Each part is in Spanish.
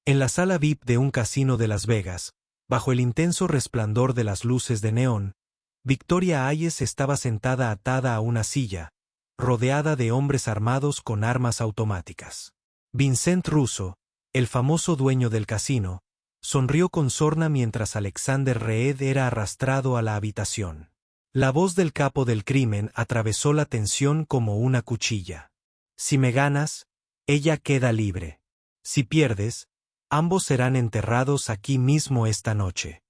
En la sala VIP de un casino de Las Vegas, bajo el intenso resplandor de las luces de neón, Victoria Hayes estaba sentada atada a una silla, rodeada de hombres armados con armas automáticas. Vincent Russo, el famoso dueño del casino, sonrió con sorna mientras Alexander Reed era arrastrado a la habitación. La voz del capo del crimen atravesó la tensión como una cuchilla. Si me ganas, ella queda libre. Si pierdes, ambos serán enterrados aquí mismo esta noche.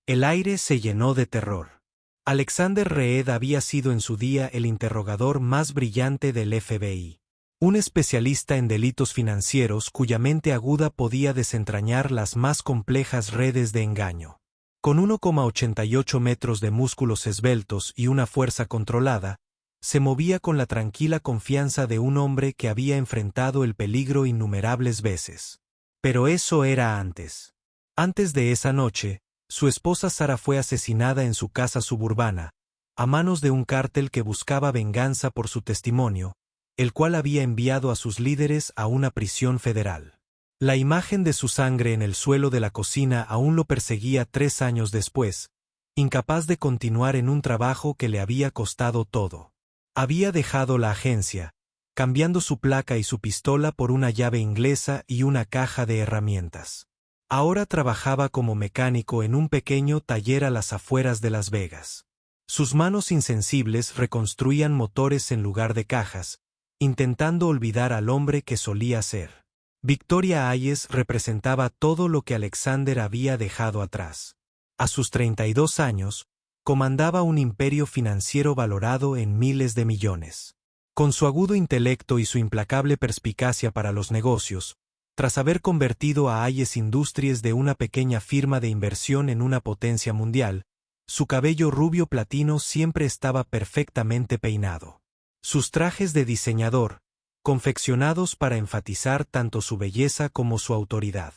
El aire se llenó de terror. Alexander Reed había sido en su día el interrogador más brillante del FBI. Un especialista en delitos financieros cuya mente aguda podía desentrañar las más complejas redes de engaño. Con 1,88 metros de músculos esbeltos y una fuerza controlada, se movía con la tranquila confianza de un hombre que había enfrentado el peligro innumerables veces. Pero eso era antes. Antes de esa noche, su esposa Sara fue asesinada en su casa suburbana, a manos de un cártel que buscaba venganza por su testimonio, el cual había enviado a sus líderes a una prisión federal. La imagen de su sangre en el suelo de la cocina aún lo perseguía 3 años después, incapaz de continuar en un trabajo que le había costado todo. Había dejado la agencia, cambiando su placa y su pistola por una llave inglesa y una caja de herramientas. Ahora trabajaba como mecánico en un pequeño taller a las afueras de Las Vegas. Sus manos insensibles reconstruían motores en lugar de cajas, intentando olvidar al hombre que solía ser. Victoria Hayes representaba todo lo que Alexander había dejado atrás. A sus 32 años, comandaba un imperio financiero valorado en miles de millones. Con su agudo intelecto y su implacable perspicacia para los negocios, tras haber convertido a Hayes Industries de una pequeña firma de inversión en una potencia mundial, su cabello rubio platino siempre estaba perfectamente peinado. Sus trajes de diseñador, confeccionados para enfatizar tanto su belleza como su autoridad.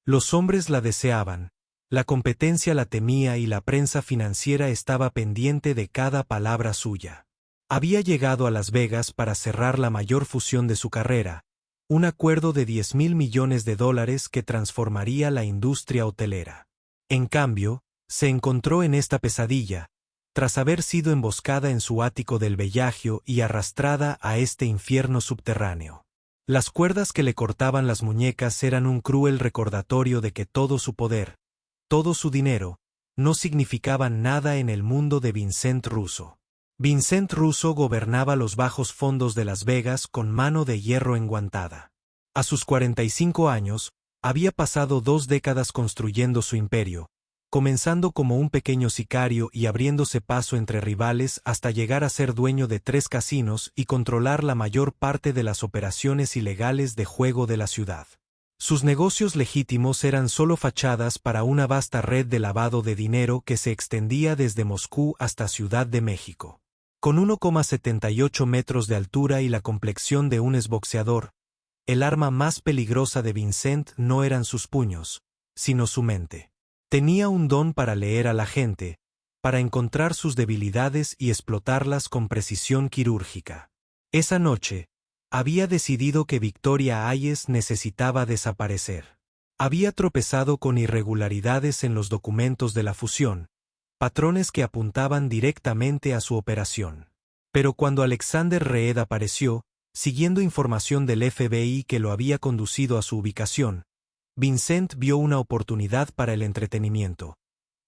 Los hombres la deseaban, la competencia la temía y la prensa financiera estaba pendiente de cada palabra suya. Había llegado a Las Vegas para cerrar la mayor fusión de su carrera, un acuerdo de $10,000 millones que transformaría la industria hotelera. En cambio, se encontró en esta pesadilla, tras haber sido emboscada en su ático del Bellagio y arrastrada a este infierno subterráneo. Las cuerdas que le cortaban las muñecas eran un cruel recordatorio de que todo su poder, todo su dinero, no significaban nada en el mundo de Vincent Russo. Vincent Russo gobernaba los bajos fondos de Las Vegas con mano de hierro enguantada. A sus 45 años, había pasado 2 décadas construyendo su imperio, comenzando como un pequeño sicario y abriéndose paso entre rivales hasta llegar a ser dueño de 3 casinos y controlar la mayor parte de las operaciones ilegales de juego de la ciudad. Sus negocios legítimos eran solo fachadas para una vasta red de lavado de dinero que se extendía desde Moscú hasta Ciudad de México. Con 1,78 metros de altura y la complexión de un exboxeador, el arma más peligrosa de Vincent no eran sus puños, sino su mente. Tenía un don para leer a la gente, para encontrar sus debilidades y explotarlas con precisión quirúrgica. Esa noche, había decidido que Victoria Hayes necesitaba desaparecer. Había tropezado con irregularidades en los documentos de la fusión, patrones que apuntaban directamente a su operación. Pero cuando Alexander Reed apareció, siguiendo información del FBI que lo había conducido a su ubicación, Vincent vio una oportunidad para el entretenimiento.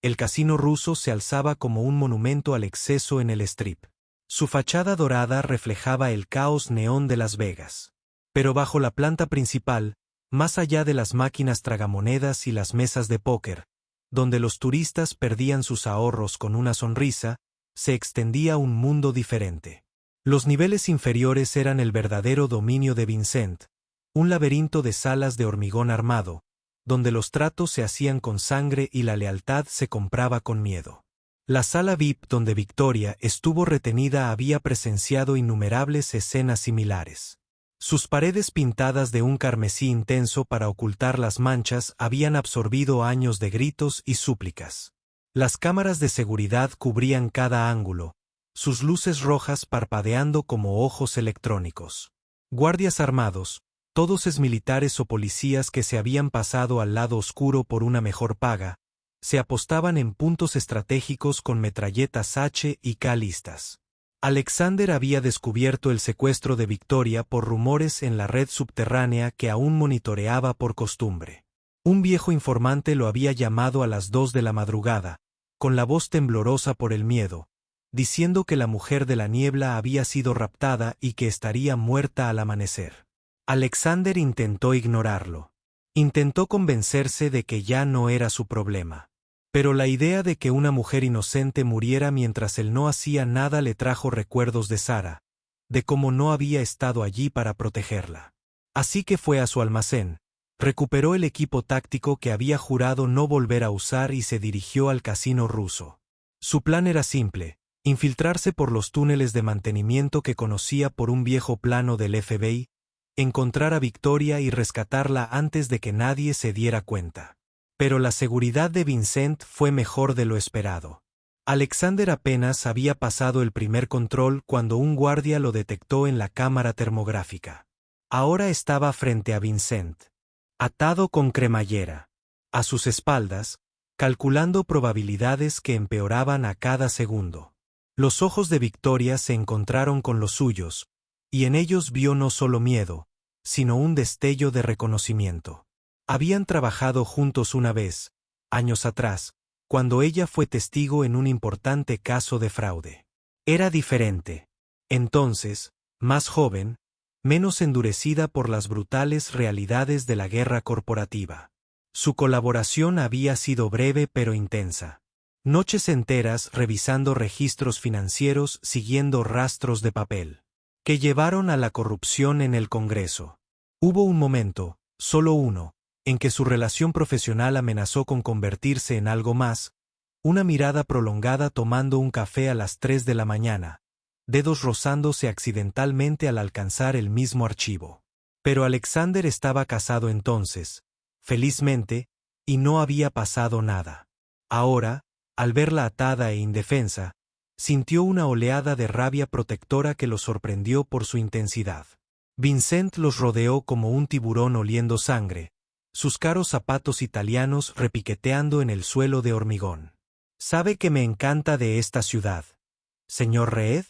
El casino ruso se alzaba como un monumento al exceso en el Strip. Su fachada dorada reflejaba el caos neón de Las Vegas. Pero bajo la planta principal, más allá de las máquinas tragamonedas y las mesas de póker, donde los turistas perdían sus ahorros con una sonrisa, se extendía un mundo diferente. Los niveles inferiores eran el verdadero dominio de Vincent, un laberinto de salas de hormigón armado, donde los tratos se hacían con sangre y la lealtad se compraba con miedo. La sala VIP donde Victoria estuvo retenida había presenciado innumerables escenas similares. Sus paredes pintadas de un carmesí intenso para ocultar las manchas habían absorbido años de gritos y súplicas. Las cámaras de seguridad cubrían cada ángulo, sus luces rojas parpadeando como ojos electrónicos. Guardias armados, Todos exmilitares o policías que se habían pasado al lado oscuro por una mejor paga, se apostaban en puntos estratégicos con metralletas H y K listas. Alexander había descubierto el secuestro de Victoria por rumores en la red subterránea que aún monitoreaba por costumbre. Un viejo informante lo había llamado a las 2 de la madrugada, con la voz temblorosa por el miedo, diciendo que la mujer de la niebla había sido raptada y que estaría muerta al amanecer. Alexander intentó ignorarlo. Intentó convencerse de que ya no era su problema. Pero la idea de que una mujer inocente muriera mientras él no hacía nada le trajo recuerdos de Sara, de cómo no había estado allí para protegerla. Así que fue a su almacén, recuperó el equipo táctico que había jurado no volver a usar y se dirigió al casino ruso. Su plan era simple: infiltrarse por los túneles de mantenimiento que conocía por un viejo plano del FBI, encontrar a Victoria y rescatarla antes de que nadie se diera cuenta. Pero la seguridad de Vincent fue mejor de lo esperado. Alexander apenas había pasado el primer control cuando un guardia lo detectó en la cámara termográfica. Ahora estaba frente a Vincent, atado con cremallera, a sus espaldas, calculando probabilidades que empeoraban a cada segundo. Los ojos de Victoria se encontraron con los suyos, y en ellos vio no solo miedo, sino un destello de reconocimiento. Habían trabajado juntos una vez, años atrás, cuando ella fue testigo en un importante caso de fraude. Era diferente. Entonces, más joven, menos endurecida por las brutales realidades de la guerra corporativa. Su colaboración había sido breve pero intensa. Noches enteras revisando registros financieros siguiendo rastros de papel, que llevaron a la corrupción en el Congreso. Hubo un momento, solo uno, en que su relación profesional amenazó con convertirse en algo más, una mirada prolongada tomando un café a las 3 de la mañana, dedos rozándose accidentalmente al alcanzar el mismo archivo. Pero Alexander estaba casado entonces, felizmente, y no había pasado nada. Ahora, al verla atada e indefensa, sintió una oleada de rabia protectora que lo sorprendió por su intensidad. Vincent los rodeó como un tiburón oliendo sangre, sus caros zapatos italianos repiqueteando en el suelo de hormigón. ¿Sabe que me encanta de esta ciudad, señor Reed?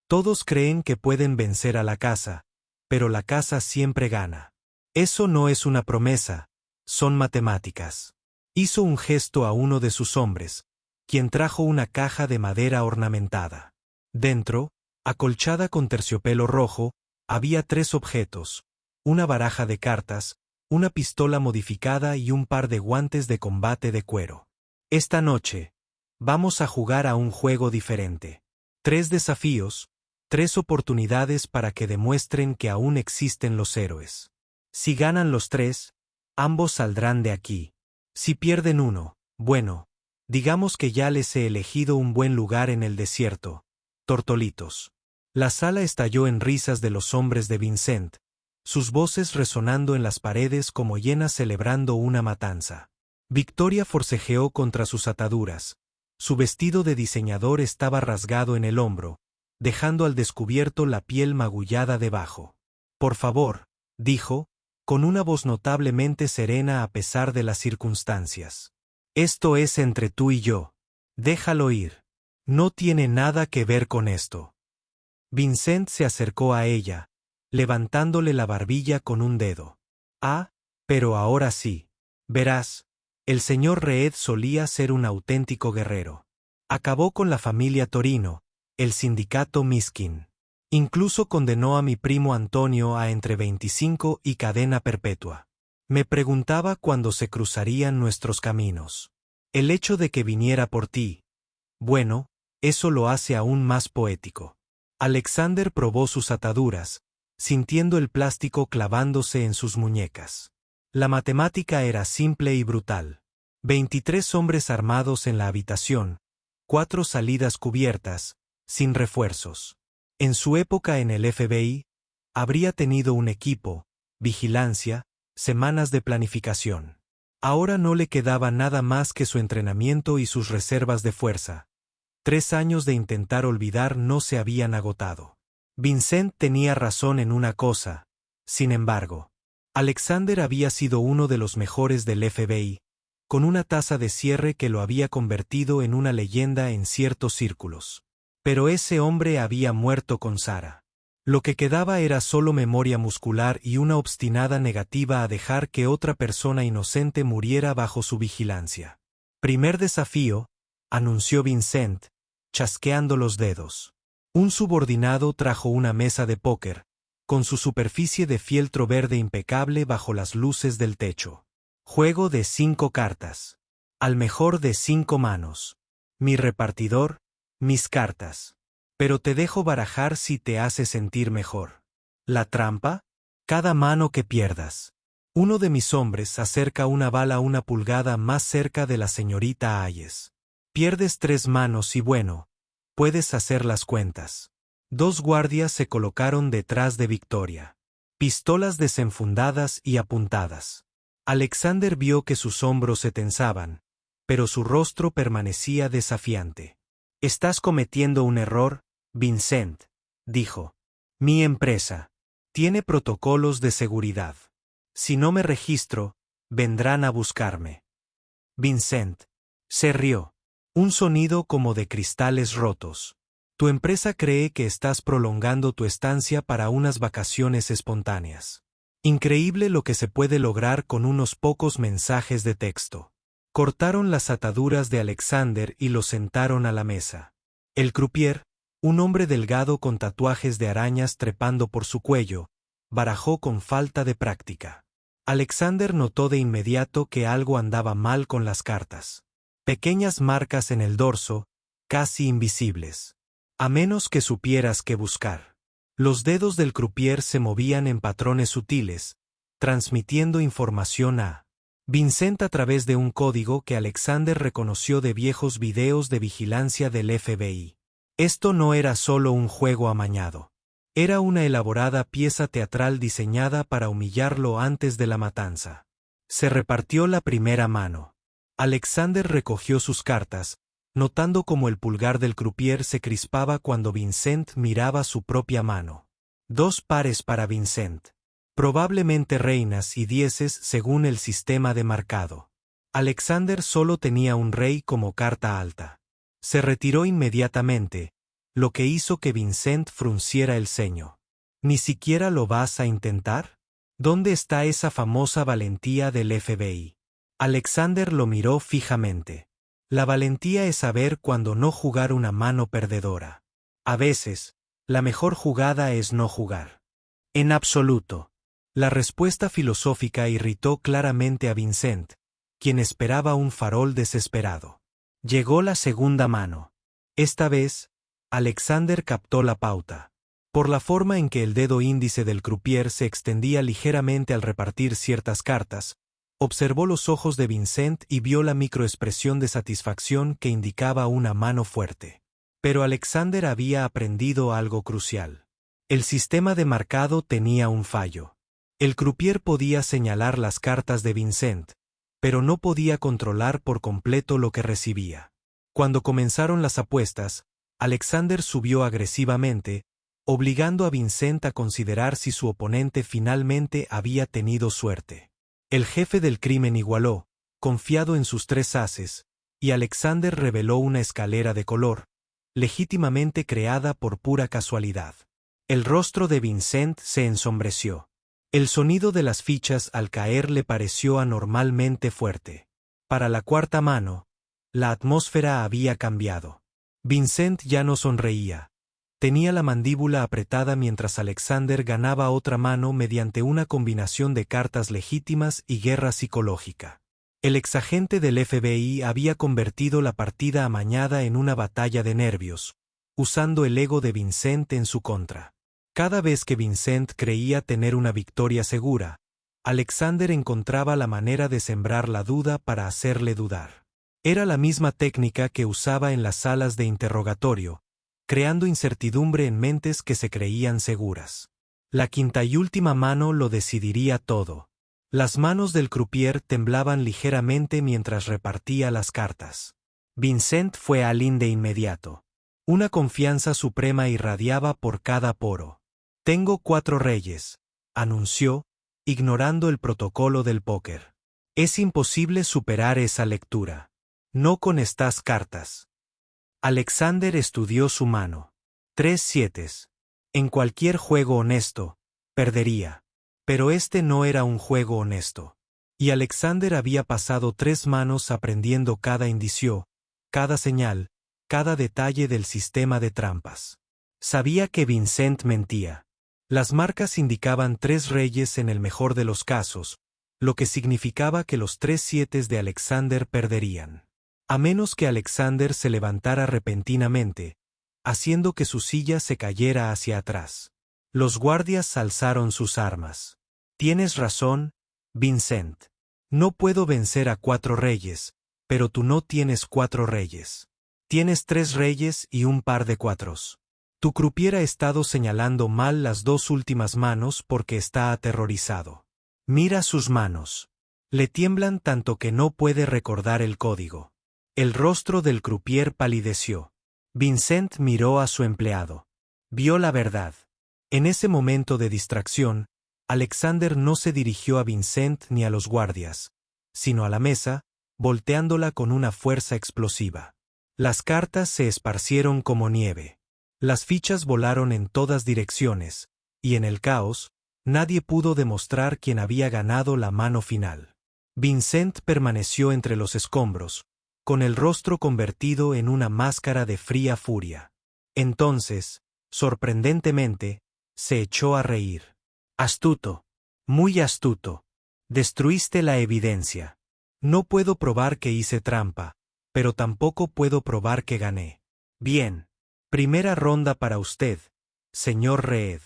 Todos creen que pueden vencer a la casa, pero la casa siempre gana. Eso no es una promesa, son matemáticas. Hizo un gesto a uno de sus hombres, quien trajo una caja de madera ornamentada. Dentro, acolchada con terciopelo rojo, había 3 objetos: una baraja de cartas, una pistola modificada y un par de guantes de combate de cuero. Esta noche, vamos a jugar a un juego diferente. 3 desafíos, 3 oportunidades para que demuestren que aún existen los héroes. Si ganan los 3, ambos saldrán de aquí. Si pierden uno, bueno, digamos que ya les he elegido un buen lugar en el desierto. Tortolitos. La sala estalló en risas de los hombres de Vincent, sus voces resonando en las paredes como hienas celebrando una matanza. Victoria forcejeó contra sus ataduras. Su vestido de diseñador estaba rasgado en el hombro, dejando al descubierto la piel magullada debajo. Por favor, dijo, con una voz notablemente serena a pesar de las circunstancias. Esto es entre tú y yo. Déjalo ir. No tiene nada que ver con esto. Vincent se acercó a ella, levantándole la barbilla con un dedo. Ah, pero ahora sí. Verás, el señor Reed solía ser un auténtico guerrero. Acabó con la familia Torino, el sindicato Miskin. Incluso condenó a mi primo Antonio a entre 25 y cadena perpetua. Me preguntaba cuándo se cruzarían nuestros caminos. El hecho de que viniera por ti, bueno, eso lo hace aún más poético. Alexander probó sus ataduras, sintiendo el plástico clavándose en sus muñecas. La matemática era simple y brutal. 23 hombres armados en la habitación, 4 salidas cubiertas, sin refuerzos. En su época en el FBI, habría tenido un equipo, vigilancia, semanas de planificación. Ahora no le quedaba nada más que su entrenamiento y sus reservas de fuerza. 3 años de intentar olvidar no se habían agotado. Vincent tenía razón en una cosa, sin embargo. Alexander había sido uno de los mejores del FBI, con una tasa de cierre que lo había convertido en una leyenda en ciertos círculos. Pero ese hombre había muerto con Sarah. Lo que quedaba era solo memoria muscular y una obstinada negativa a dejar que otra persona inocente muriera bajo su vigilancia. Primer desafío, anunció Vincent, chasqueando los dedos. Un subordinado trajo una mesa de póker, con su superficie de fieltro verde impecable bajo las luces del techo. Juego de 5 cartas. Al mejor de 5 manos. Mi repartidor, mis cartas. Pero te dejo barajar si te hace sentir mejor. ¿La trampa? Cada mano que pierdas. Uno de mis hombres acerca una bala una pulgada más cerca de la señorita Hayes. Pierdes 3 manos y bueno, puedes hacer las cuentas. 2 guardias se colocaron detrás de Victoria. Pistolas desenfundadas y apuntadas. Alexander vio que sus hombros se tensaban, pero su rostro permanecía desafiante. Estás cometiendo un error, Vincent, dijo. Mi empresa tiene protocolos de seguridad. Si no me registro, vendrán a buscarme. Vincent se rió. Un sonido como de cristales rotos. Tu empresa cree que estás prolongando tu estancia para unas vacaciones espontáneas. Increíble lo que se puede lograr con unos pocos mensajes de texto. Cortaron las ataduras de Alexander y lo sentaron a la mesa. El croupier, un hombre delgado con tatuajes de arañas trepando por su cuello, barajó con falta de práctica. Alexander notó de inmediato que algo andaba mal con las cartas. Pequeñas marcas en el dorso, casi invisibles. A menos que supieras qué buscar. Los dedos del croupier se movían en patrones sutiles, transmitiendo información a Vincent a través de un código que Alexander reconoció de viejos videos de vigilancia del FBI. Esto no era solo un juego amañado. Era una elaborada pieza teatral diseñada para humillarlo antes de la matanza. Se repartió la primera mano. Alexander recogió sus cartas, notando cómo el pulgar del croupier se crispaba cuando Vincent miraba su propia mano. 2 pares para Vincent. Probablemente reinas y dieces según el sistema de marcado. Alexander solo tenía un rey como carta alta. Se retiró inmediatamente, lo que hizo que Vincent frunciera el ceño. ¿Ni siquiera lo vas a intentar? ¿Dónde está esa famosa valentía del FBI? Alexander lo miró fijamente. La valentía es saber cuándo no jugar una mano perdedora. A veces, la mejor jugada es no jugar. En absoluto. La respuesta filosófica irritó claramente a Vincent, quien esperaba un farol desesperado. Llegó la segunda mano. Esta vez, Alexander captó la pauta. Por la forma en que el dedo índice del croupier se extendía ligeramente al repartir ciertas cartas, observó los ojos de Vincent y vio la microexpresión de satisfacción que indicaba una mano fuerte. Pero Alexander había aprendido algo crucial. El sistema de marcado tenía un fallo. El croupier podía señalar las cartas de Vincent, pero no podía controlar por completo lo que recibía. Cuando comenzaron las apuestas, Alexander subió agresivamente, obligando a Vincent a considerar si su oponente finalmente había tenido suerte. El jefe del crimen igualó, confiado en sus 3 ases, y Alexander reveló una escalera de color, legítimamente creada por pura casualidad. El rostro de Vincent se ensombreció. El sonido de las fichas al caer le pareció anormalmente fuerte. Para la cuarta mano, la atmósfera había cambiado. Vincent ya no sonreía. Tenía la mandíbula apretada mientras Alexander ganaba otra mano mediante una combinación de cartas legítimas y guerra psicológica. El exagente del FBI había convertido la partida amañada en una batalla de nervios, usando el ego de Vincent en su contra. Cada vez que Vincent creía tener una victoria segura, Alexander encontraba la manera de sembrar la duda para hacerle dudar. Era la misma técnica que usaba en las salas de interrogatorio, creando incertidumbre en mentes que se creían seguras. La quinta y última mano lo decidiría todo. Las manos del croupier temblaban ligeramente mientras repartía las cartas. Vincent fue all-in de inmediato. Una confianza suprema irradiaba por cada poro. Tengo 4 reyes, anunció, ignorando el protocolo del póker. Es imposible superar esa lectura. No con estas cartas. Alexander estudió su mano. 3 sietes. En cualquier juego honesto, perdería. Pero este no era un juego honesto. Y Alexander había pasado 3 manos aprendiendo cada indicio, cada señal, cada detalle del sistema de trampas. Sabía que Vincent mentía. Las marcas indicaban 3 reyes en el mejor de los casos, lo que significaba que los 3 sietes de Alexander perderían. A menos que Alexander se levantara repentinamente, haciendo que su silla se cayera hacia atrás. Los guardias alzaron sus armas. Tienes razón, Vincent. No puedo vencer a 4 reyes, pero tú no tienes 4 reyes. Tienes 3 reyes y un par de 4s. Tu croupier ha estado señalando mal las 2 últimas manos porque está aterrorizado. Mira sus manos. Le tiemblan tanto que no puede recordar el código. El rostro del croupier palideció. Vincent miró a su empleado. Vio la verdad. En ese momento de distracción, Alexander no se dirigió a Vincent ni a los guardias, sino a la mesa, volteándola con una fuerza explosiva. Las cartas se esparcieron como nieve. Las fichas volaron en todas direcciones, y en el caos, nadie pudo demostrar quién había ganado la mano final. Vincent permaneció entre los escombros, con el rostro convertido en una máscara de fría furia. Entonces, sorprendentemente, se echó a reír. Astuto. Muy astuto. Destruiste la evidencia. No puedo probar que hice trampa, pero tampoco puedo probar que gané. Bien. Primera ronda para usted, señor Reed.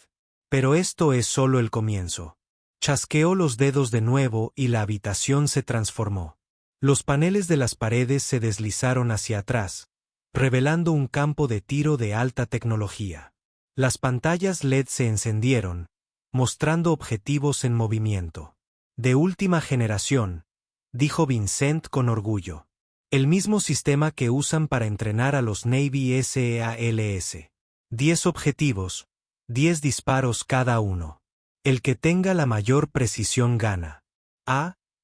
Pero esto es solo el comienzo. Chasqueó los dedos de nuevo y la habitación se transformó. Los paneles de las paredes se deslizaron hacia atrás, revelando un campo de tiro de alta tecnología. Las pantallas LED se encendieron, mostrando objetivos en movimiento. De última generación, dijo Vincent con orgullo. El mismo sistema que usan para entrenar a los Navy SEALs. 10 objetivos, 10 disparos cada uno. El que tenga la mayor precisión gana.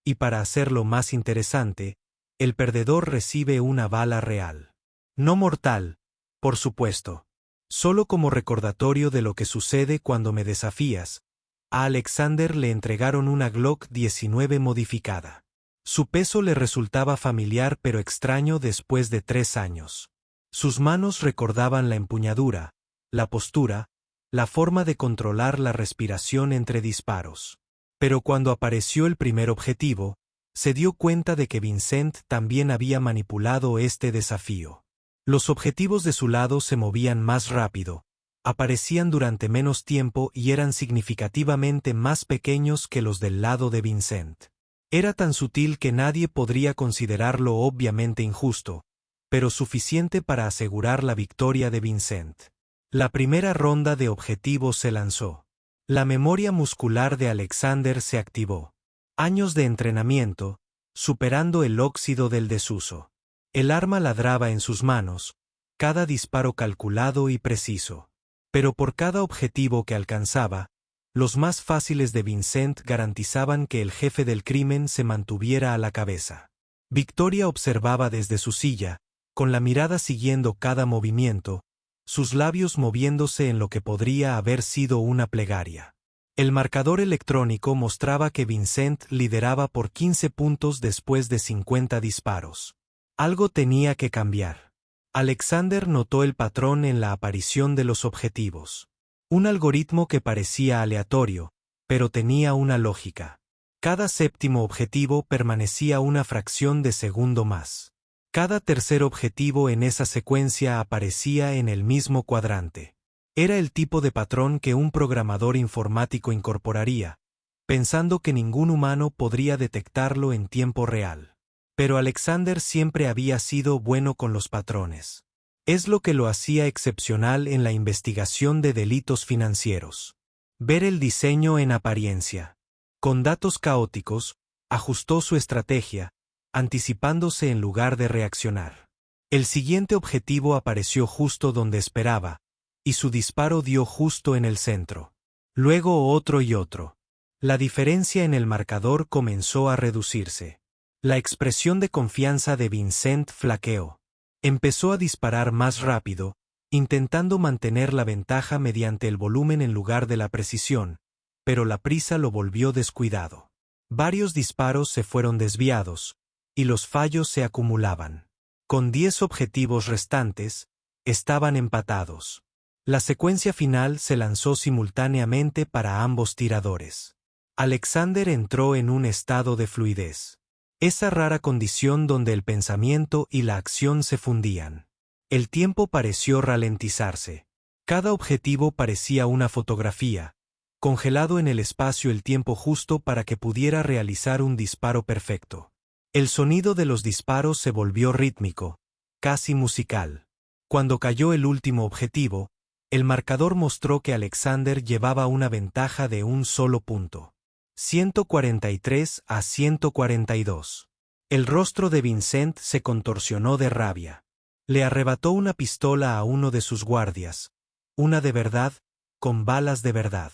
Y para hacerlo más interesante, el perdedor recibe una bala real. No mortal, por supuesto. Solo como recordatorio de lo que sucede cuando me desafías, a Alexander le entregaron una Glock 19 modificada. Su peso le resultaba familiar pero extraño después de 3 años. Sus manos recordaban la empuñadura, la postura, la forma de controlar la respiración entre disparos. Pero cuando apareció el primer objetivo, se dio cuenta de que Vincent también había manipulado este desafío. Los objetivos de su lado se movían más rápido, aparecían durante menos tiempo y eran significativamente más pequeños que los del lado de Vincent. Era tan sutil que nadie podría considerarlo obviamente injusto, pero suficiente para asegurar la victoria de Vincent. La primera ronda de objetivos se lanzó. La memoria muscular de Alexander se activó. Años de entrenamiento, superando el óxido del desuso. El arma ladraba en sus manos, cada disparo calculado y preciso. Pero por cada objetivo que alcanzaba, los más fáciles de Vincent garantizaban que el jefe del crimen se mantuviera a la cabeza. Victoria observaba desde su silla, con la mirada siguiendo cada movimiento, sus labios moviéndose en lo que podría haber sido una plegaria. El marcador electrónico mostraba que Vincent lideraba por 15 puntos después de 50 disparos. Algo tenía que cambiar. Alexander notó el patrón en la aparición de los objetivos. Un algoritmo que parecía aleatorio, pero tenía una lógica. Cada séptimo objetivo permanecía una fracción de segundo más. Cada tercer objetivo en esa secuencia aparecía en el mismo cuadrante. Era el tipo de patrón que un programador informático incorporaría, pensando que ningún humano podría detectarlo en tiempo real. Pero Alexander siempre había sido bueno con los patrones. Es lo que lo hacía excepcional en la investigación de delitos financieros. Ver el diseño en apariencia. Con datos caóticos, ajustó su estrategia, anticipándose en lugar de reaccionar. El siguiente objetivo apareció justo donde esperaba, y su disparo dio justo en el centro. Luego otro y otro. La diferencia en el marcador comenzó a reducirse. La expresión de confianza de Vincent flaqueó. Empezó a disparar más rápido, intentando mantener la ventaja mediante el volumen en lugar de la precisión, pero la prisa lo volvió descuidado. Varios disparos se fueron desviados, y los fallos se acumulaban. Con 10 objetivos restantes, estaban empatados. La secuencia final se lanzó simultáneamente para ambos tiradores. Alexander entró en un estado de fluidez. Esa rara condición donde el pensamiento y la acción se fundían. El tiempo pareció ralentizarse. Cada objetivo parecía una fotografía, congelado en el espacio el tiempo justo para que pudiera realizar un disparo perfecto. El sonido de los disparos se volvió rítmico, casi musical. Cuando cayó el último objetivo, el marcador mostró que Alexander llevaba una ventaja de un solo punto. 143 a 142. El rostro de Vincent se contorsionó de rabia. Le arrebató una pistola a uno de sus guardias, una de verdad, con balas de verdad.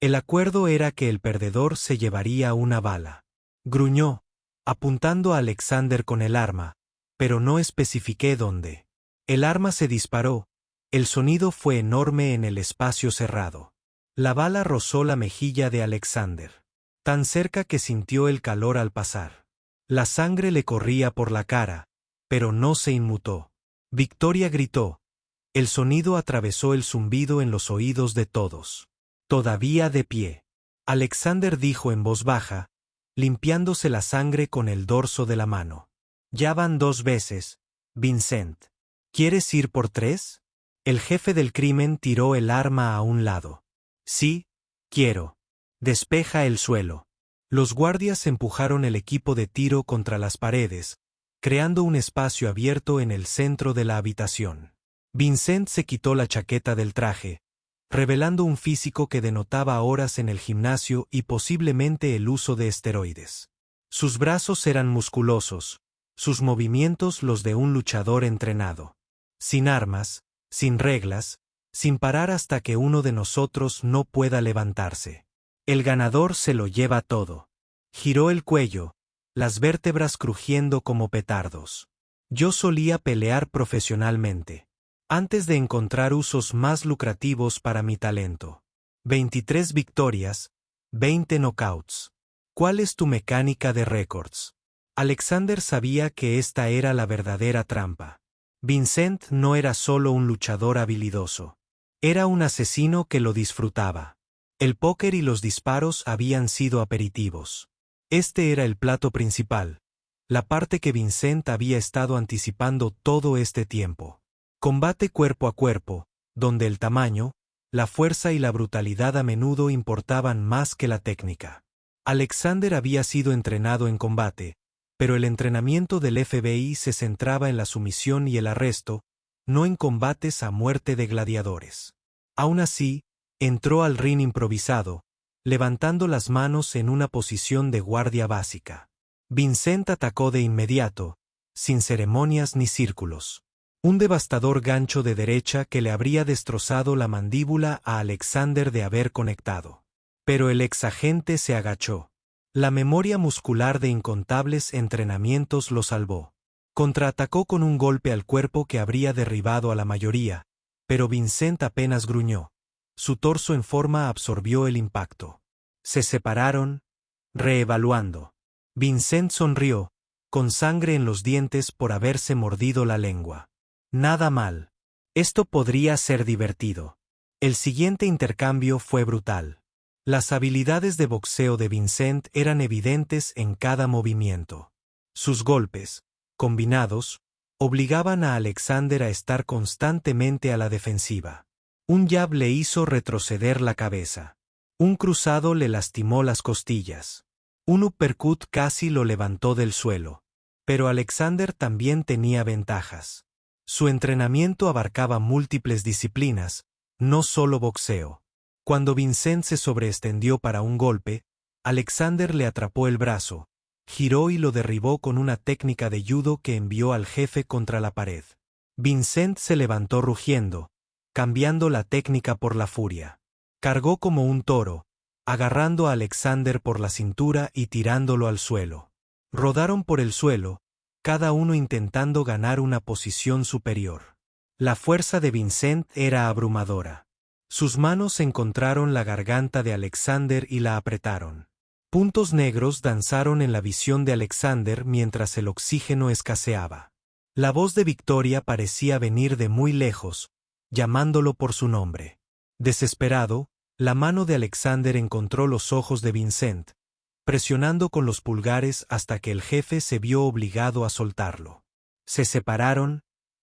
El acuerdo era que el perdedor se llevaría una bala. Gruñó, apuntando a Alexander con el arma, pero no especifiqué dónde. El arma se disparó, el sonido fue enorme en el espacio cerrado. La bala rozó la mejilla de Alexander, tan cerca que sintió el calor al pasar. La sangre le corría por la cara, pero no se inmutó. Victoria gritó. El sonido atravesó el zumbido en los oídos de todos. Todavía de pie. Alexander dijo en voz baja, limpiándose la sangre con el dorso de la mano. Ya van 2 veces, Vincent. ¿Quieres ir por 3? El jefe del crimen tiró el arma a un lado. Sí, quiero. Despeja el suelo. Los guardias empujaron el equipo de tiro contra las paredes, creando un espacio abierto en el centro de la habitación. Vincent se quitó la chaqueta del traje, revelando un físico que denotaba horas en el gimnasio y posiblemente el uso de esteroides. Sus brazos eran musculosos, sus movimientos los de un luchador entrenado. Sin armas, sin reglas, sin parar hasta que uno de nosotros no pueda levantarse. El ganador se lo lleva todo. Giró el cuello, las vértebras crujiendo como petardos. Yo solía pelear profesionalmente, antes de encontrar usos más lucrativos para mi talento. 23 victorias, 20 knockouts. ¿Cuál es tu mecánica de récords? Alexander sabía que esta era la verdadera trampa. Vincent no era solo un luchador habilidoso. Era un asesino que lo disfrutaba. El póker y los disparos habían sido aperitivos. Este era el plato principal, la parte que Vincent había estado anticipando todo este tiempo. Combate cuerpo a cuerpo, donde el tamaño, la fuerza y la brutalidad a menudo importaban más que la técnica. Alexander había sido entrenado en combate, pero el entrenamiento del FBI se centraba en la sumisión y el arresto, no en combates a muerte de gladiadores. Aún así, entró al ring improvisado, levantando las manos en una posición de guardia básica. Vincent atacó de inmediato, sin ceremonias ni círculos. Un devastador gancho de derecha que le habría destrozado la mandíbula a Alexander de haber conectado. Pero el exagente se agachó. La memoria muscular de incontables entrenamientos lo salvó. Contraatacó con un golpe al cuerpo que habría derribado a la mayoría, pero Vincent apenas gruñó. Su torso en forma absorbió el impacto. Se separaron, reevaluando. Vincent sonrió, con sangre en los dientes por haberse mordido la lengua. Nada mal. Esto podría ser divertido. El siguiente intercambio fue brutal. Las habilidades de boxeo de Vincent eran evidentes en cada movimiento. Sus golpes, combinados, obligaban a Alexander a estar constantemente a la defensiva. Un jab le hizo retroceder la cabeza. Un cruzado le lastimó las costillas. Un uppercut casi lo levantó del suelo. Pero Alexander también tenía ventajas. Su entrenamiento abarcaba múltiples disciplinas, no solo boxeo. Cuando Vincent se sobreextendió para un golpe, Alexander le atrapó el brazo, giró y lo derribó con una técnica de judo que envió al jefe contra la pared. Vincent se levantó rugiendo, cambiando la técnica por la furia. Cargó como un toro, agarrando a Alexander por la cintura y tirándolo al suelo. Rodaron por el suelo, cada uno intentando ganar una posición superior. La fuerza de Vincent era abrumadora. Sus manos encontraron la garganta de Alexander y la apretaron. Puntos negros danzaron en la visión de Alexander mientras el oxígeno escaseaba. La voz de Victoria parecía venir de muy lejos, llamándolo por su nombre. Desesperado, la mano de Alexander encontró los ojos de Vincent, presionando con los pulgares hasta que el jefe se vio obligado a soltarlo. Se separaron,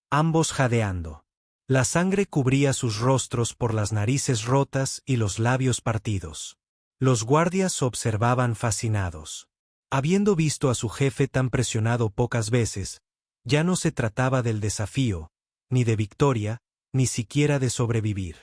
ambos jadeando. La sangre cubría sus rostros por las narices rotas y los labios partidos. Los guardias observaban fascinados. Habiendo visto a su jefe tan presionado pocas veces, ya no se trataba del desafío, ni de victoria, ni siquiera de sobrevivir.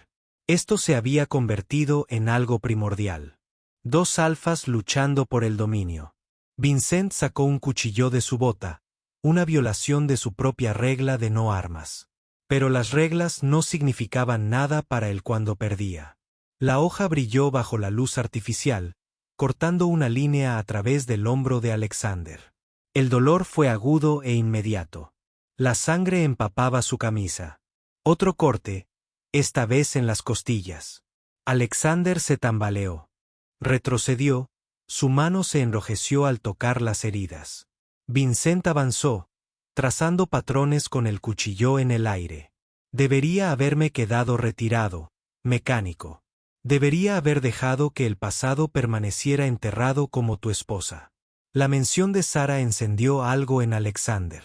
Esto se había convertido en algo primordial. Dos alfas luchando por el dominio. Vincent sacó un cuchillo de su bota, una violación de su propia regla de no armas. Pero las reglas no significaban nada para él cuando perdía. La hoja brilló bajo la luz artificial, cortando una línea a través del hombro de Alexander. El dolor fue agudo e inmediato. La sangre empapaba su camisa. Otro corte, esta vez en las costillas. Alexander se tambaleó. Retrocedió, su mano se enrojeció al tocar las heridas. Vincent avanzó, trazando patrones con el cuchillo en el aire. Debería haberme quedado retirado, mecánico. Debería haber dejado que el pasado permaneciera enterrado como tu esposa. La mención de Sara encendió algo en Alexander.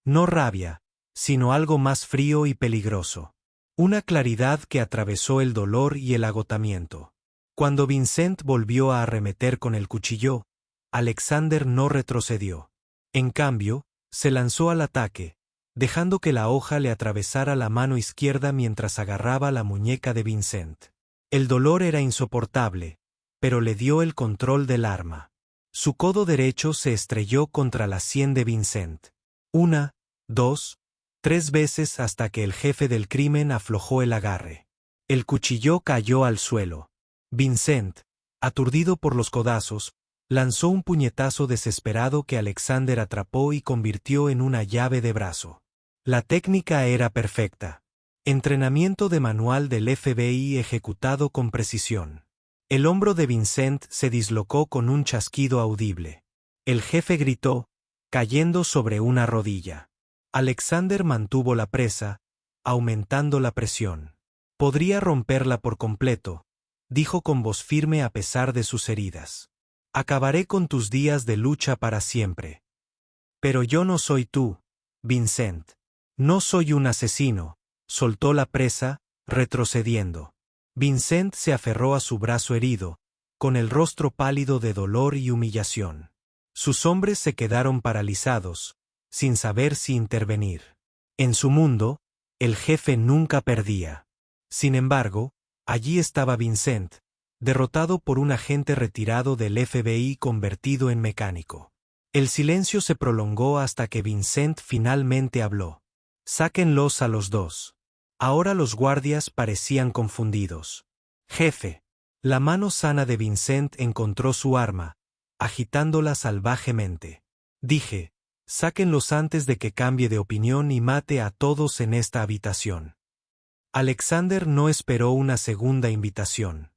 No rabia, sino algo más frío y peligroso. Una claridad que atravesó el dolor y el agotamiento. Cuando Vincent volvió a arremeter con el cuchillo, Alexander no retrocedió. En cambio, se lanzó al ataque, dejando que la hoja le atravesara la mano izquierda mientras agarraba la muñeca de Vincent. El dolor era insoportable, pero le dio el control del arma. Su codo derecho se estrelló contra la sien de Vincent. 1, 2, 3 veces hasta que el jefe del crimen aflojó el agarre. El cuchillo cayó al suelo. Vincent, aturdido por los codazos, lanzó un puñetazo desesperado que Alexander atrapó y convirtió en una llave de brazo. La técnica era perfecta. Entrenamiento de manual del FBI ejecutado con precisión. El hombro de Vincent se dislocó con un chasquido audible. El jefe gritó, cayendo sobre una rodilla. Alexander mantuvo la presa, aumentando la presión. Podría romperla por completo, dijo con voz firme a pesar de sus heridas. Acabaré con tus días de lucha para siempre. Pero yo no soy tú, Vincent. No soy un asesino. Soltó la presa, retrocediendo. Vincent se aferró a su brazo herido, con el rostro pálido de dolor y humillación. Sus hombres se quedaron paralizados, sin saber si intervenir. En su mundo, el jefe nunca perdía. Sin embargo, allí estaba Vincent, derrotado por un agente retirado del FBI convertido en mecánico. El silencio se prolongó hasta que Vincent finalmente habló. Sáquenlos a los dos. Ahora los guardias parecían confundidos. Jefe. La mano sana de Vincent encontró su arma, agitándola salvajemente. Dije, sáquenlos antes de que cambie de opinión y mate a todos en esta habitación. Alexander no esperó una segunda invitación.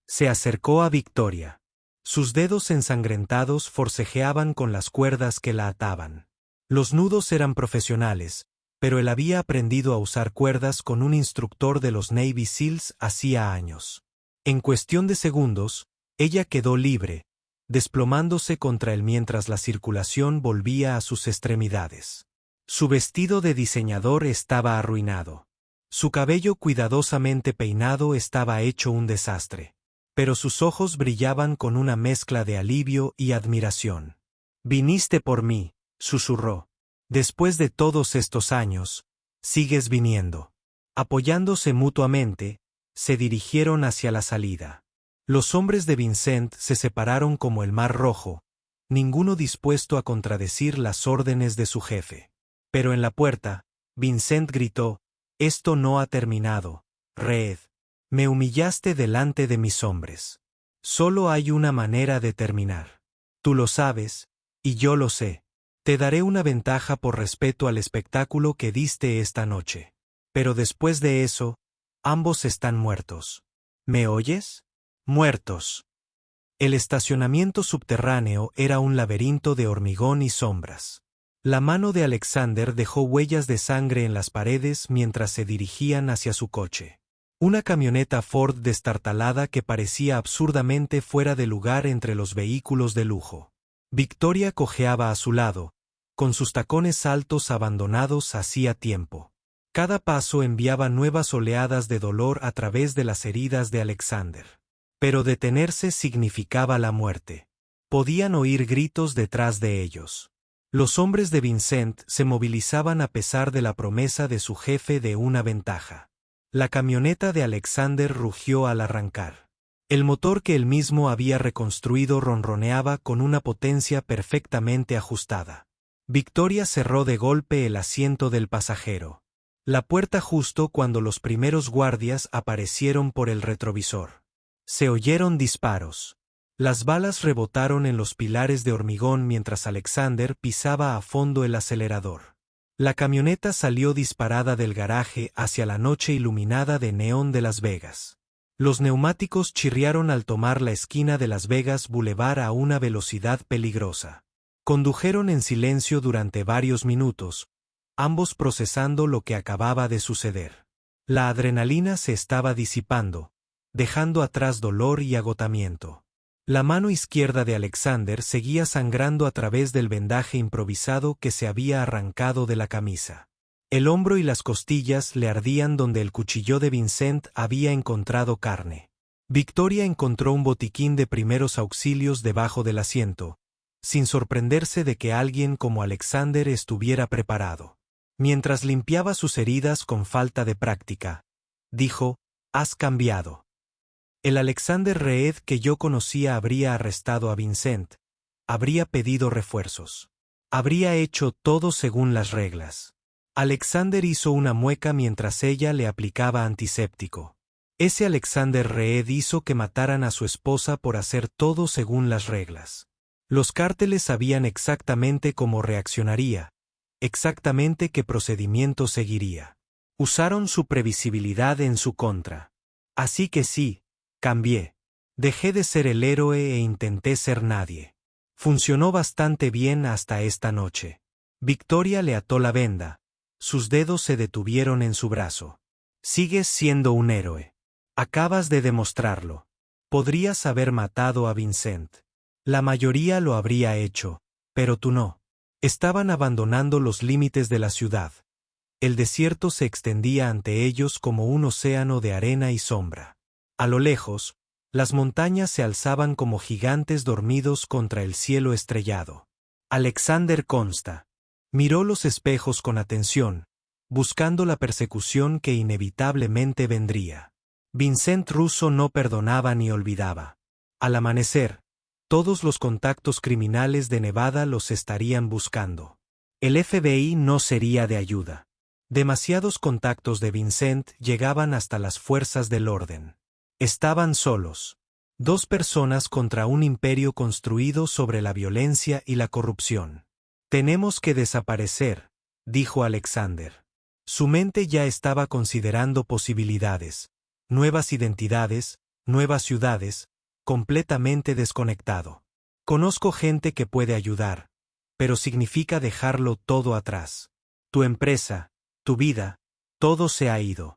Se acercó a Victoria. Sus dedos ensangrentados forcejeaban con las cuerdas que la ataban. Los nudos eran profesionales, pero él había aprendido a usar cuerdas con un instructor de los Navy SEALs hacía años. En cuestión de segundos, ella quedó libre, desplomándose contra él mientras la circulación volvía a sus extremidades. Su vestido de diseñador estaba arruinado. Su cabello cuidadosamente peinado estaba hecho un desastre. Pero sus ojos brillaban con una mezcla de alivio y admiración. «Viniste por mí», susurró. «Después de todos estos años, sigues viniendo». Apoyándose mutuamente, se dirigieron hacia la salida. Los hombres de Vincent se separaron como el mar rojo, ninguno dispuesto a contradecir las órdenes de su jefe. Pero en la puerta, Vincent gritó, «Esto no ha terminado, Reed. Me humillaste delante de mis hombres. Solo hay una manera de terminar. Tú lo sabes, y yo lo sé. Te daré una ventaja por respeto al espectáculo que diste esta noche. Pero después de eso, ambos están muertos. ¿Me oyes? Muertos. El estacionamiento subterráneo era un laberinto de hormigón y sombras. La mano de Alexander dejó huellas de sangre en las paredes mientras se dirigían hacia su coche. Una camioneta Ford destartalada que parecía absurdamente fuera de lugar entre los vehículos de lujo. Victoria cojeaba a su lado, con sus tacones altos abandonados hacía tiempo. Cada paso enviaba nuevas oleadas de dolor a través de las heridas de Alexander. Pero detenerse significaba la muerte. Podían oír gritos detrás de ellos. Los hombres de Vincent se movilizaban a pesar de la promesa de su jefe de una ventaja. La camioneta de Alexander rugió al arrancar. El motor que él mismo había reconstruido ronroneaba con una potencia perfectamente ajustada. Victoria cerró de golpe el asiento del pasajero. La puerta justo cuando los primeros guardias aparecieron por el retrovisor. Se oyeron disparos. Las balas rebotaron en los pilares de hormigón mientras Alexander pisaba a fondo el acelerador. La camioneta salió disparada del garaje hacia la noche iluminada de neón de Las Vegas. Los neumáticos chirriaron al tomar la esquina de Las Vegas Boulevard a una velocidad peligrosa. Condujeron en silencio durante varios minutos, ambos procesando lo que acababa de suceder. La adrenalina se estaba disipando, dejando atrás dolor y agotamiento. La mano izquierda de Alexander seguía sangrando a través del vendaje improvisado que se había arrancado de la camisa. El hombro y las costillas le ardían donde el cuchillo de Vincent había encontrado carne. Victoria encontró un botiquín de primeros auxilios debajo del asiento, sin sorprenderse de que alguien como Alexander estuviera preparado. Mientras limpiaba sus heridas con falta de práctica, dijo: «Has cambiado». El Alexander Reed que yo conocía habría arrestado a Vincent, habría pedido refuerzos. Habría hecho todo según las reglas. Alexander hizo una mueca mientras ella le aplicaba antiséptico. Ese Alexander Reed hizo que mataran a su esposa por hacer todo según las reglas. Los cárteles sabían exactamente cómo reaccionaría, exactamente qué procedimiento seguiría. Usaron su previsibilidad en su contra. Así que sí, cambié. Dejé de ser el héroe e intenté ser nadie. Funcionó bastante bien hasta esta noche. Victoria le ató la venda. Sus dedos se detuvieron en su brazo. Sigues siendo un héroe. Acabas de demostrarlo. Podrías haber matado a Vincent. La mayoría lo habría hecho, pero tú no. Estaban abandonando los límites de la ciudad. El desierto se extendía ante ellos como un océano de arena y sombra. A lo lejos, las montañas se alzaban como gigantes dormidos contra el cielo estrellado. Alexander Consta miró los espejos con atención, buscando la persecución que inevitablemente vendría. Vincent Russo no perdonaba ni olvidaba. Al amanecer, todos los contactos criminales de Nevada los estarían buscando. El FBI no sería de ayuda. Demasiados contactos de Vincent llegaban hasta las fuerzas del orden. Estaban solos. Dos personas contra un imperio construido sobre la violencia y la corrupción. Tenemos que desaparecer, dijo Alexander. Su mente ya estaba considerando posibilidades, nuevas identidades, nuevas ciudades, completamente desconectado. Conozco gente que puede ayudar, pero significa dejarlo todo atrás. Tu empresa, tu vida, todo se ha ido.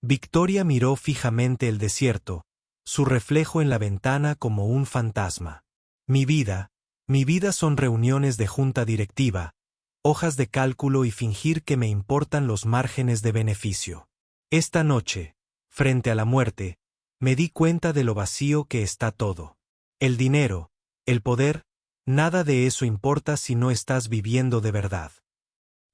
Victoria miró fijamente el desierto, su reflejo en la ventana como un fantasma. Mi vida son reuniones de junta directiva, hojas de cálculo y fingir que me importan los márgenes de beneficio. Esta noche, frente a la muerte, me di cuenta de lo vacío que está todo. El dinero, el poder, nada de eso importa si no estás viviendo de verdad.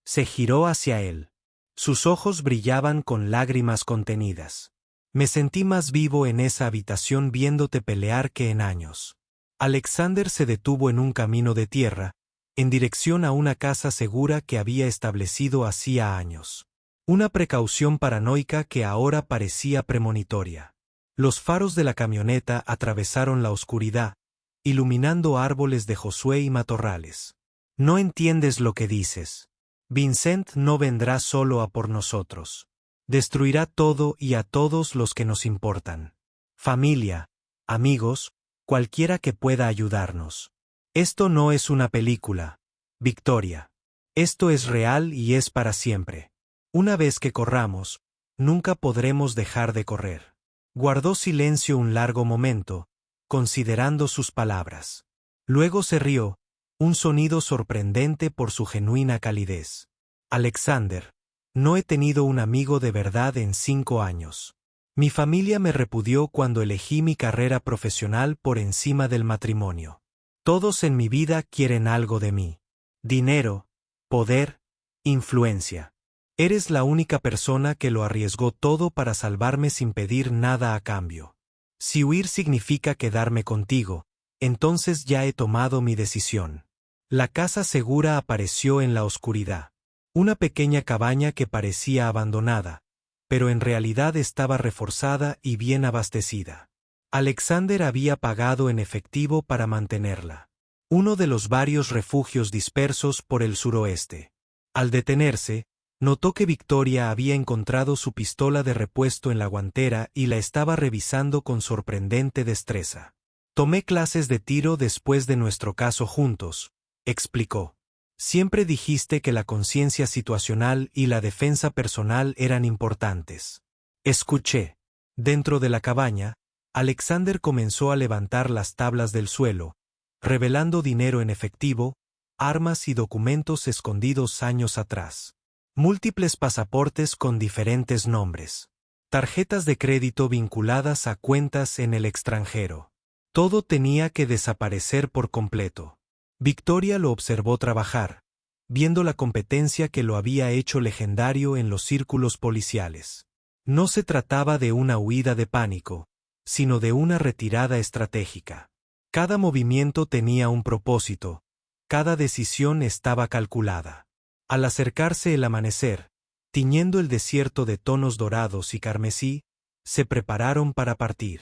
Se giró hacia él. Sus ojos brillaban con lágrimas contenidas. Me sentí más vivo en esa habitación viéndote pelear que en años. Alexander se detuvo en un camino de tierra, en dirección a una casa segura que había establecido hacía años. Una precaución paranoica que ahora parecía premonitoria. Los faros de la camioneta atravesaron la oscuridad, iluminando árboles de Josué y matorrales. No entiendes lo que dices. Vincent no vendrá solo a por nosotros. Destruirá todo y a todos los que nos importan. Familia, amigos, cualquiera que pueda ayudarnos. Esto no es una película, Victoria. Esto es real y es para siempre. Una vez que corramos, nunca podremos dejar de correr. Guardó silencio un largo momento, considerando sus palabras. Luego se rió, un sonido sorprendente por su genuina calidez. Alexander, no he tenido un amigo de verdad en 5 años. Mi familia me repudió cuando elegí mi carrera profesional por encima del matrimonio. Todos en mi vida quieren algo de mí. Dinero, poder, influencia. Eres la única persona que lo arriesgó todo para salvarme sin pedir nada a cambio. Si huir significa quedarme contigo, entonces ya he tomado mi decisión. La casa segura apareció en la oscuridad. Una pequeña cabaña que parecía abandonada, pero en realidad estaba reforzada y bien abastecida. Alexander había pagado en efectivo para mantenerla. Uno de los varios refugios dispersos por el suroeste. Al detenerse, notó que Victoria había encontrado su pistola de repuesto en la guantera y la estaba revisando con sorprendente destreza. Tomé clases de tiro después de nuestro caso juntos, explicó. Siempre dijiste que la conciencia situacional y la defensa personal eran importantes. Escuché. Dentro de la cabaña, Alexander comenzó a levantar las tablas del suelo, revelando dinero en efectivo, armas y documentos escondidos años atrás. Múltiples pasaportes con diferentes nombres. Tarjetas de crédito vinculadas a cuentas en el extranjero. Todo tenía que desaparecer por completo. Victoria lo observó trabajar, viendo la competencia que lo había hecho legendario en los círculos policiales. No se trataba de una huida de pánico, sino de una retirada estratégica. Cada movimiento tenía un propósito, cada decisión estaba calculada. Al acercarse el amanecer, tiñendo el desierto de tonos dorados y carmesí, se prepararon para partir.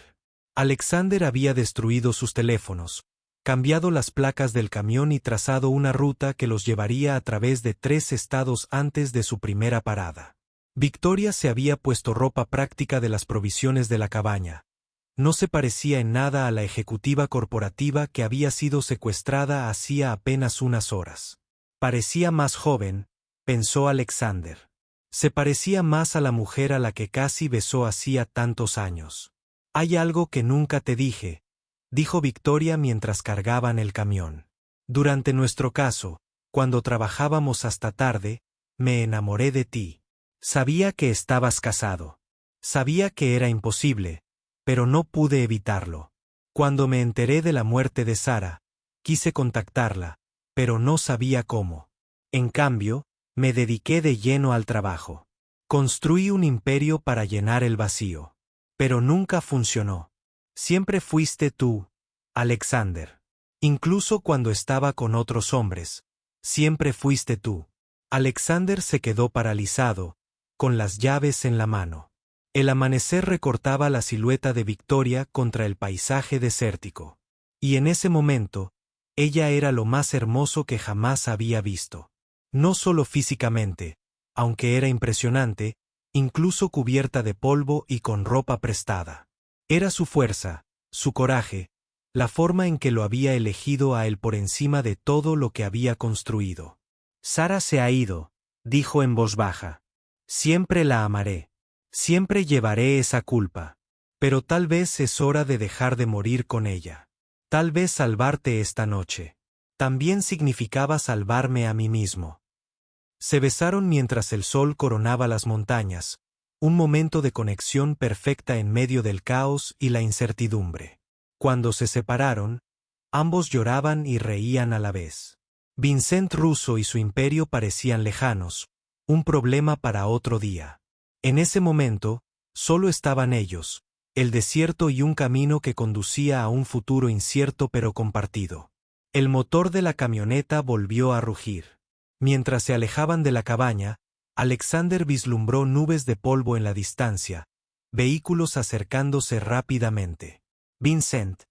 Alexander había destruido sus teléfonos, cambiado las placas del camión y trazado una ruta que los llevaría a través de 3 estados antes de su primera parada. Victoria se había puesto ropa práctica de las provisiones de la cabaña. No se parecía en nada a la ejecutiva corporativa que había sido secuestrada hacía apenas unas horas. Parecía más joven, pensó Alexander. Se parecía más a la mujer a la que casi besó hacía tantos años. Hay algo que nunca te dije, dijo Victoria mientras cargaban el camión. Durante nuestro caso, cuando trabajábamos hasta tarde, me enamoré de ti. Sabía que estabas casado. Sabía que era imposible, pero no pude evitarlo. Cuando me enteré de la muerte de Sara, quise contactarla, pero no sabía cómo. En cambio, me dediqué de lleno al trabajo. Construí un imperio para llenar el vacío. Pero nunca funcionó. Siempre fuiste tú, Alexander. Incluso cuando estaba con otros hombres, siempre fuiste tú. Alexander se quedó paralizado, con las llaves en la mano. El amanecer recortaba la silueta de Victoria contra el paisaje desértico. Y en ese momento, ella era lo más hermoso que jamás había visto. No solo físicamente, aunque era impresionante, incluso cubierta de polvo y con ropa prestada. Era su fuerza, su coraje, la forma en que lo había elegido a él por encima de todo lo que había construido. Sara se ha ido, dijo en voz baja. Siempre la amaré. Siempre llevaré esa culpa. Pero tal vez es hora de dejar de morir con ella. Tal vez salvarte esta noche. También significaba salvarme a mí mismo. Se besaron mientras el sol coronaba las montañas, un momento de conexión perfecta en medio del caos y la incertidumbre. Cuando se separaron, ambos lloraban y reían a la vez. Vincent Russo y su imperio parecían lejanos, un problema para otro día. En ese momento, solo estaban ellos, el desierto y un camino que conducía a un futuro incierto pero compartido. El motor de la camioneta volvió a rugir. Mientras se alejaban de la cabaña, Alexander vislumbró nubes de polvo en la distancia, vehículos acercándose rápidamente. Vincent.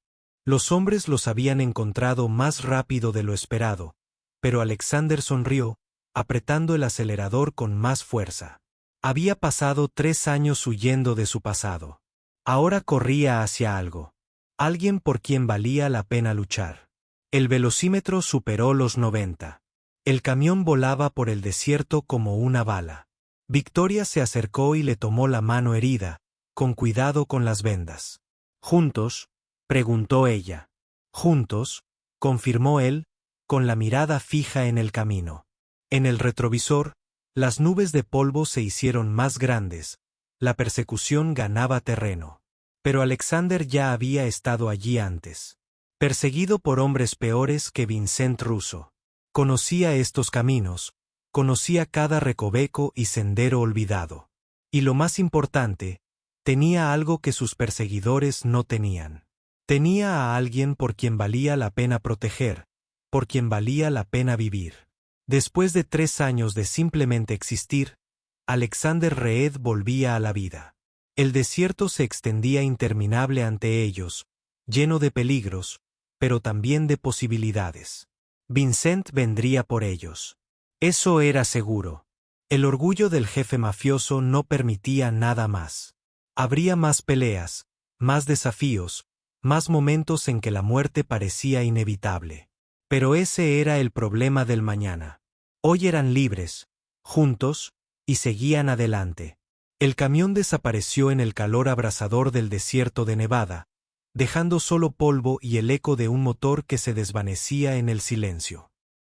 Los hombres los habían encontrado más rápido de lo esperado, pero Alexander sonrió, apretando el acelerador con más fuerza. Había pasado 3 años huyendo de su pasado. Ahora corría hacia algo. Alguien por quien valía la pena luchar. El velocímetro superó los 90. El camión volaba por el desierto como una bala. Victoria se acercó y le tomó la mano herida, con cuidado con las vendas. ¿Juntos?, preguntó ella. Juntos, confirmó él, con la mirada fija en el camino. En el retrovisor, las nubes de polvo se hicieron más grandes, la persecución ganaba terreno. Pero Alexander ya había estado allí antes. Perseguido por hombres peores que Vincent Russo. Conocía estos caminos, conocía cada recoveco y sendero olvidado. Y lo más importante, tenía algo que sus perseguidores no tenían. Tenía a alguien por quien valía la pena proteger, por quien valía la pena vivir. Después de 3 años de simplemente existir, Alexander Reed volvía a la vida. El desierto se extendía interminable ante ellos, lleno de peligros, pero también de posibilidades. Vincent vendría por ellos. Eso era seguro. El orgullo del jefe mafioso no permitía nada más. Habría más peleas, más desafíos, más momentos en que la muerte parecía inevitable. Pero ese era el problema del mañana. Hoy eran libres, juntos, y seguían adelante. El camión desapareció en el calor abrasador del desierto de Nevada, dejando solo polvo y el eco de un motor que se desvanecía en el silencio.